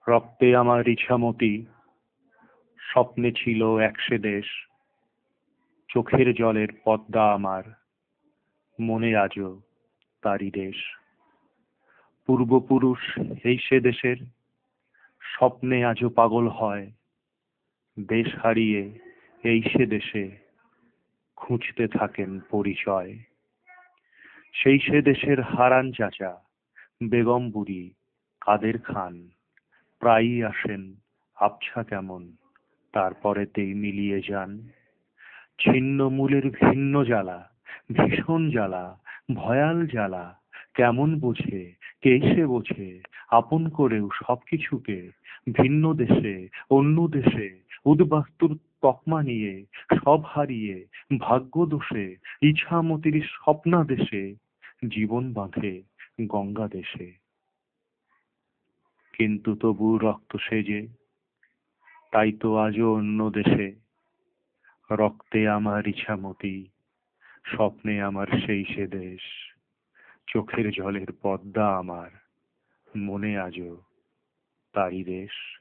রক্তে আমার ইছামতি, স্বপ্নে ছিল একসে দেশ, চোখের জলের পদ্মা আমার, মনে আজও তারি দেশ। পূর্বপুরুষ এই সে দেশের, স্বপ্নে আজও পাগল হয়, দেশ হারিয়ে এই সে দেশে খুঁজতে থাকেন পরিচয়। সেই সে দেশের হারান চাচা, বেগম বুড়ি, কাদের খান প্রায়ই আসেন আবছা কেমন, তারপরেতেই মিলিয়ে যান। ছিন্ন মূলের ভিন্ন জ্বালা, ভীষণ জ্বালা, ভয়াল জ্বালা, কেমন বোঝে, কে সে বোঝে আপন করেও সবকিছুকে, ভিন্ন দেশে অন্য দেশে উদ্বাস্তুর তকমা নিয়ে, সব হারিয়ে ভাগ্য দোষে ইছামতির স্বপ্নাদেশে জীবন বাঁধে গঙ্গা দেশে। কিন্তু তবু রক্ত সেজে, তাই তো আজও অন্য দেশে, রক্তে আমার ইছামতি, স্বপ্নে আমার সেই সে দেশ, চোখের জলের পদ্মা আমার, মনে আজও তারি দেশ।